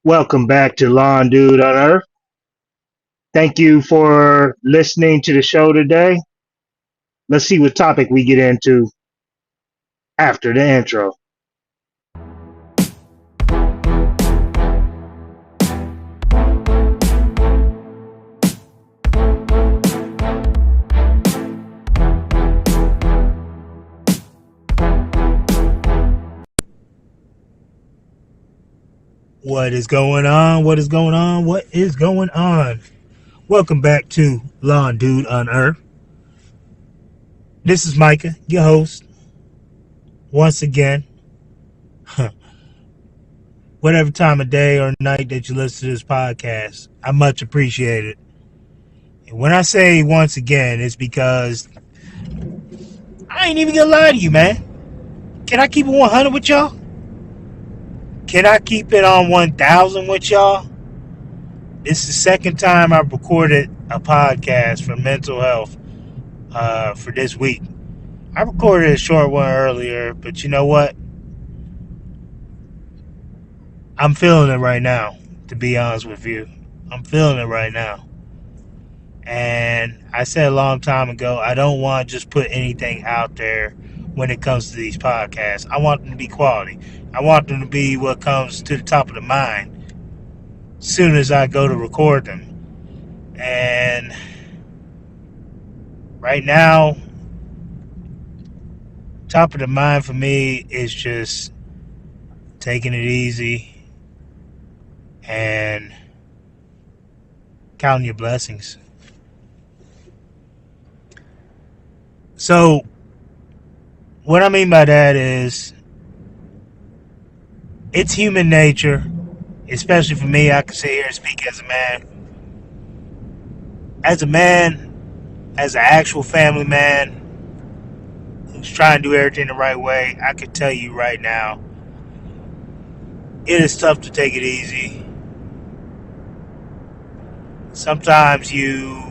Welcome back to Lawn Dude Unearthed. Thank you for listening to the show today. Let's see what topic we get into after the intro. What is going on? What is going on? What is going on? Welcome back to Lawn Dude Unearthed. This is Micah, your host. Once again, whatever time of day or night that you listen to this podcast, I much appreciate it. And when I say once again, it's because I ain't even gonna lie to you, man. Can I keep it 100 with y'all? Can I keep it on 1,000 with y'all? This is the second time I've recorded a podcast for mental health for this week. I recorded a short one earlier, but you know what? I'm feeling it right now, to be honest with you. I'm feeling it right now. And I said a long time ago, I don't want to just put anything out there when it comes to these podcasts. I want them to be quality. I want them to be what comes to the top of the mind as soon as I go to record them. And right now, top of the mind for me is just taking it easy and counting your blessings. So, what I mean by that is, it's human nature, especially for me. I can sit here and speak as a man. As an actual family man who's trying to do everything the right way, I can tell you right now, it is tough to take it easy. Sometimes you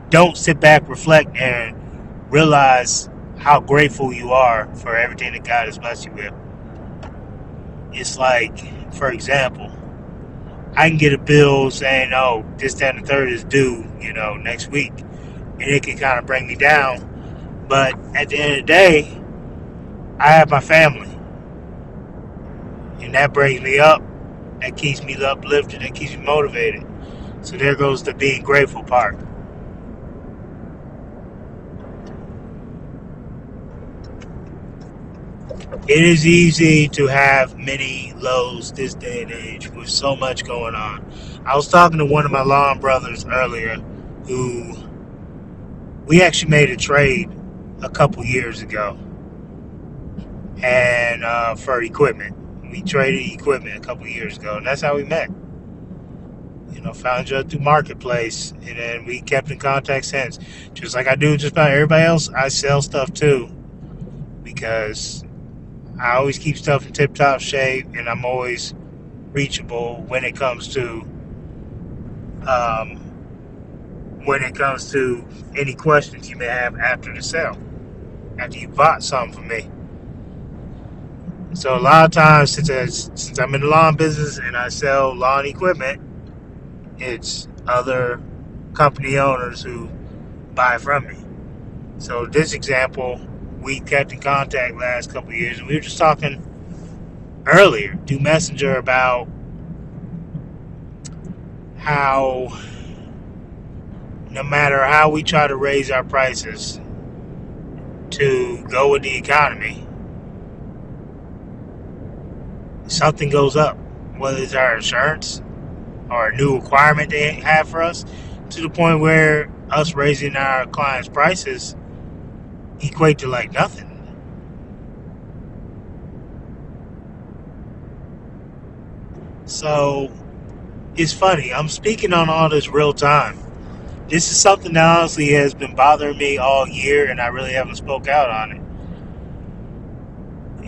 don't sit back, reflect, and realize how grateful you are for everything that God has blessed you with. It's like, for example, I can get a bill saying, oh, this, that, and the third is due, next week. And it can kind of bring me down. But at the end of the day, I have my family. And that brings me up. That keeps me uplifted. That keeps me motivated. So there goes the being grateful part. It is easy to have many lows this day and age with so much going on. I was talking to one of my lawn brothers earlier who we actually made a trade a couple years ago and for equipment. We traded equipment a couple years ago, and that's how we met. Found each other through Marketplace, and then we kept in contact since. Just like I do just about everybody else, I sell stuff too because I always keep stuff in tip-top shape, and I'm always reachable when it comes to any questions you may have after the sale, after you bought something from me. So a lot of times, since I'm in the lawn business and I sell lawn equipment, it's other company owners who buy from me. So this example, we kept in contact last couple of years, and we were just talking earlier through Messenger about how no matter how we try to raise our prices to go with the economy, something goes up, whether it's our insurance or a new requirement they have for us, to the point where us raising our clients' prices equate to like nothing. So it's funny, I'm speaking on all this real time. This is something that honestly has been bothering me all year, and I really haven't spoke out on it.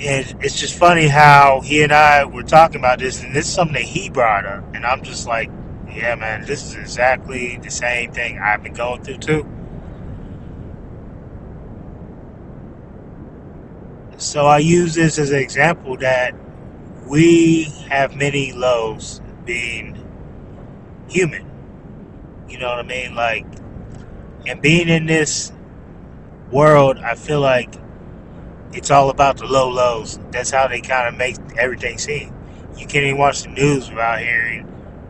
And it's just funny how he and I were talking about this, and this is something that he brought up, and I'm just like, yeah, man, this is exactly the same thing I've been going through too. So I use this as an example that we have many lows being human. You know what I mean? Like, and being in this world, I feel like it's all about the low lows. That's how they kind of make everything seem. You can't even watch the news without hearing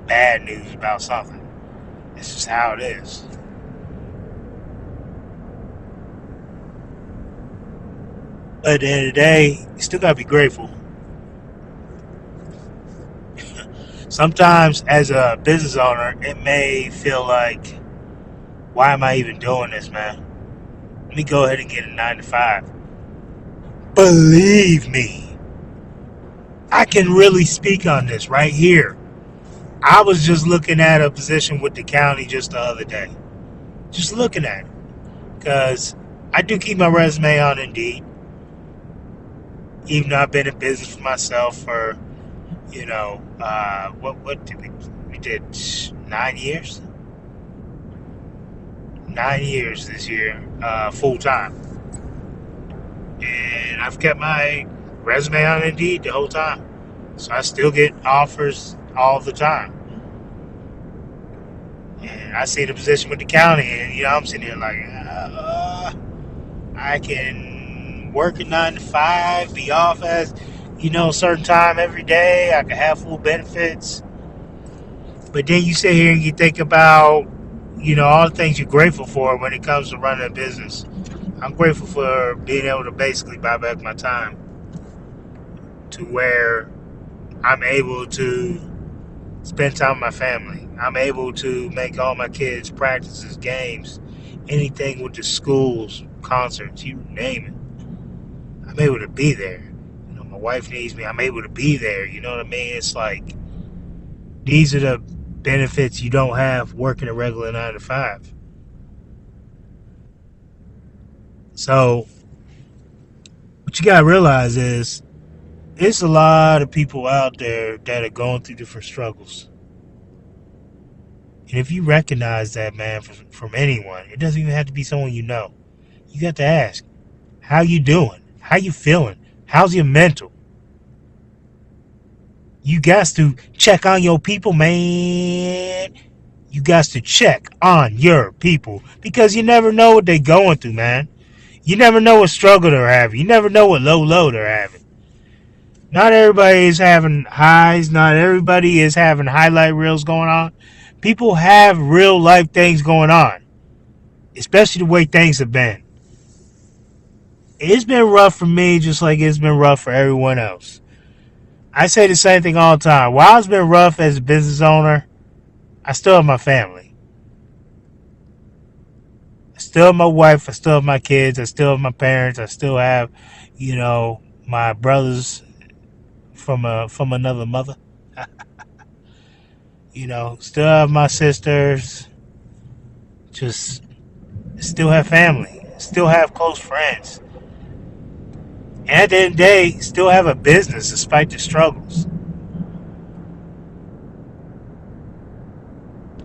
bad news about something. It's just how it is. But at the end of the day, you still gotta be grateful. Sometimes, as a business owner, it may feel like, why am I even doing this, man? Let me go ahead and get a 9 to 5. Believe me, I can really speak on this right here. I was just looking at a position with the county just the other day. Just looking at it. Because I do keep my resume on Indeed. Even though I've been in business for myself for, what did we did 9 years? 9 years this year, full time. And I've kept my resume on Indeed the whole time. So I still get offers all the time. And I see the position with the county, and I'm sitting here like, I can work a 9 to 5, be off as a certain time every day. I can have full benefits. But then you sit here and you think about all the things you're grateful for when it comes to running a business. I'm grateful for being able to basically buy back my time to where I'm able to spend time with my family. I'm able to make all my kids' practices, games, anything with the schools, concerts, you name it. I'm able to be there. My wife needs me. I'm able to be there. You know what I mean? It's like, these are the benefits you don't have working a regular 9 to 5. So what you gotta realize is, there's a lot of people out there that are going through different struggles. And if you recognize that, man, from anyone, it doesn't even have to be someone you know. You got to ask, how you doing? How you feeling? How's your mental? You got to check on your people, man. You got to check on your people, because you never know what they're going through, man. You never know what struggle they're having. You never know what low they're having. Not everybody is having highs. Not everybody is having highlight reels going on. People have real life things going on, especially the way things have been. It's been rough for me, just like it's been rough for everyone else. I say the same thing all the time. While it's been rough as a business owner, I still have my family. I still have my wife. I still have my kids. I still have my parents. I still have, my brothers from another mother. Still have my sisters. Just still have family. Still have close friends. And at the end of the day, still have a business despite the struggles.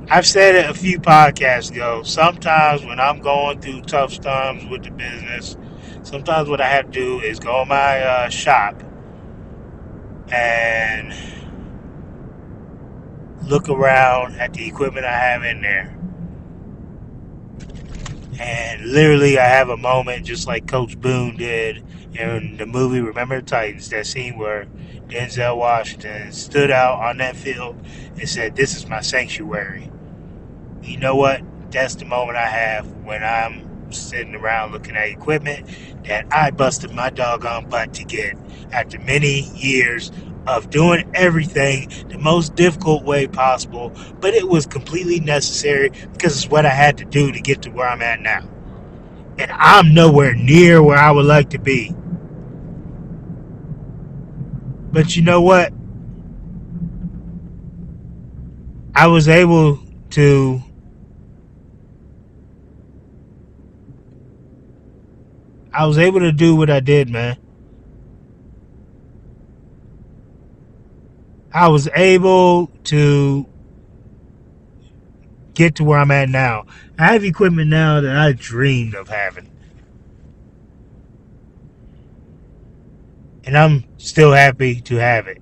I've said it a few podcasts ago. Sometimes when I'm going through tough times with the business, sometimes what I have to do is go in my shop and look around at the equipment I have in there. And literally, I have a moment just like Coach Boone did in the movie Remember the Titans, that scene where Denzel Washington stood out on that field and said, "This is my sanctuary." You know what? That's the moment I have when I'm sitting around looking at equipment that I busted my doggone butt to get after many years of doing everything the most difficult way possible, but it was completely necessary because it's what I had to do to get to where I'm at now. And I'm nowhere near where I would like to be. But you know what? I was able to do what I did, man. I was able to get to where I'm at now. I have equipment now that I dreamed of having. And I'm still happy to have it.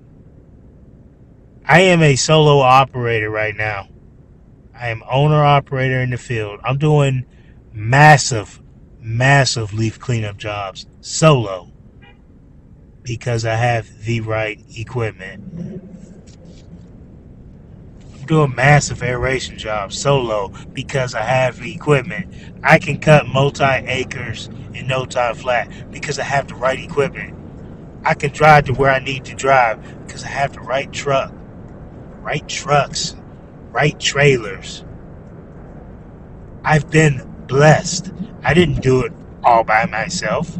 I am a solo operator right now. I am owner operator in the field. I'm doing massive, massive leaf cleanup jobs solo because I have the right equipment. I'm doing massive aeration jobs solo because I have the equipment. I can cut multi acres in no time flat because I have the right equipment. I can drive to where I need to drive because I have the right truck, right trucks, right trailers. I've been blessed. I didn't do it all by myself.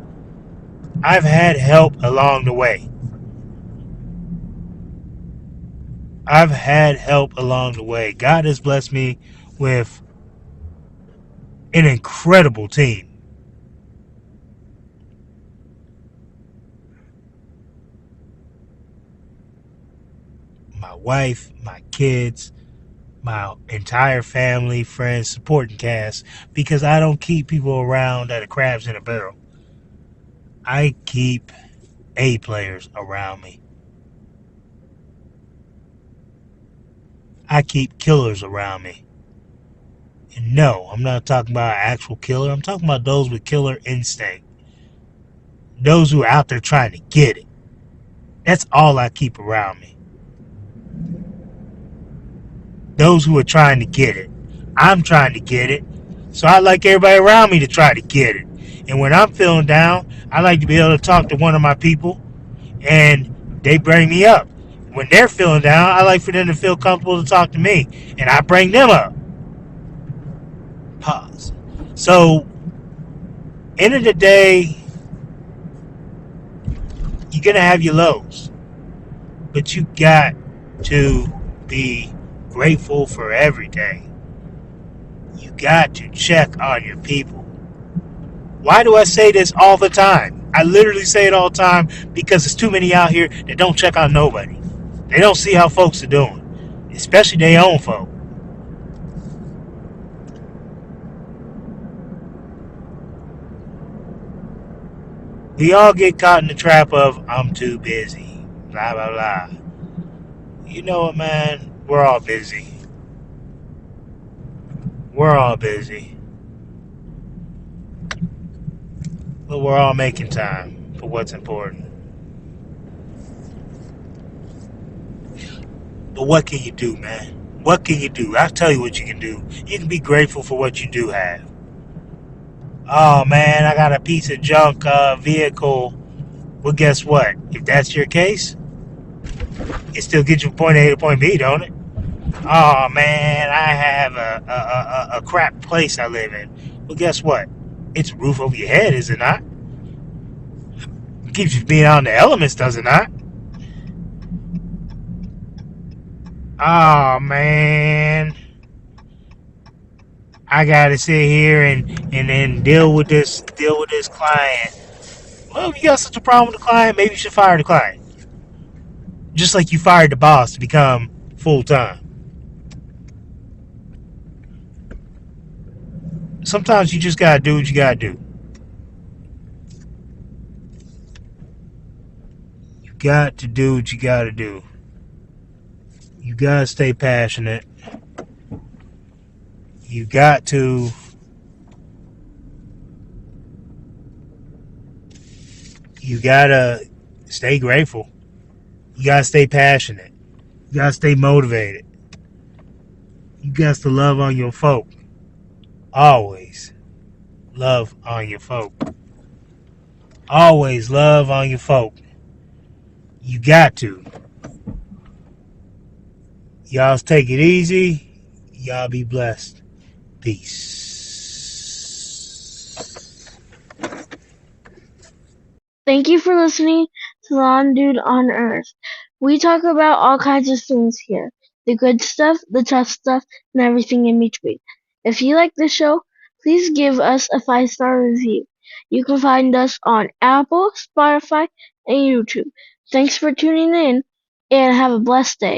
I've had help along the way. I've had help along the way. God has blessed me with an incredible team. My wife, my kids, my entire family, friends, supporting cast, because I don't keep people around that are crabs in a barrel. I keep A players around me. I keep killers around me. And no, I'm not talking about an actual killer. I'm talking about those with killer instinct. Those who are out there trying to get it. That's all I keep around me. Those who are trying to get it. I'm trying to get it. So I like everybody around me to try to get it. And when I'm feeling down, I like to be able to talk to one of my people and they bring me up. When they're feeling down, I like for them to feel comfortable to talk to me and I bring them up. Pause. So, end of the day, you're going to have your lows, but you got to be grateful for every day. You got to check on your people. Why do I say this all the time? I literally say it all the time because there's too many out here that don't check on nobody. They don't see how folks are doing, especially their own folk. We all get caught in the trap of, I'm too busy, blah, blah, blah. You know what, man? We're all busy. We're all busy. But we're all making time for what's important. But what can you do, man? What can you do? I'll tell you what you can do. You can be grateful for what you do have. Oh, man, I got a piece of junk vehicle. Well, guess what? If that's your case, it still gets you from point A to point B, don't it? Oh, man, I have a crap place I live in. Well, guess what? It's a roof over your head, is it not? It keeps you from being out in the elements, does it not? Oh, man, I gotta sit here and then deal with this client. Well, if you got such a problem with the client, maybe you should fire the client. Just like you fired the boss to become full time. Sometimes you just gotta do what you gotta do. You got to do what you gotta do. You gotta stay passionate. You got to you gotta stay grateful. You gotta stay passionate. You gotta stay motivated. You got to love on your folk. Always love on your folk. Always love on your folk. You got to. Y'all take it easy. Y'all be blessed. Peace. Thank you for listening to Lawn Dude Unearthed. We talk about all kinds of things here. The good stuff, the tough stuff, and everything in between. If you like the show, please give us a 5-star review. You can find us on Apple, Spotify, and YouTube. Thanks for tuning in, and have a blessed day.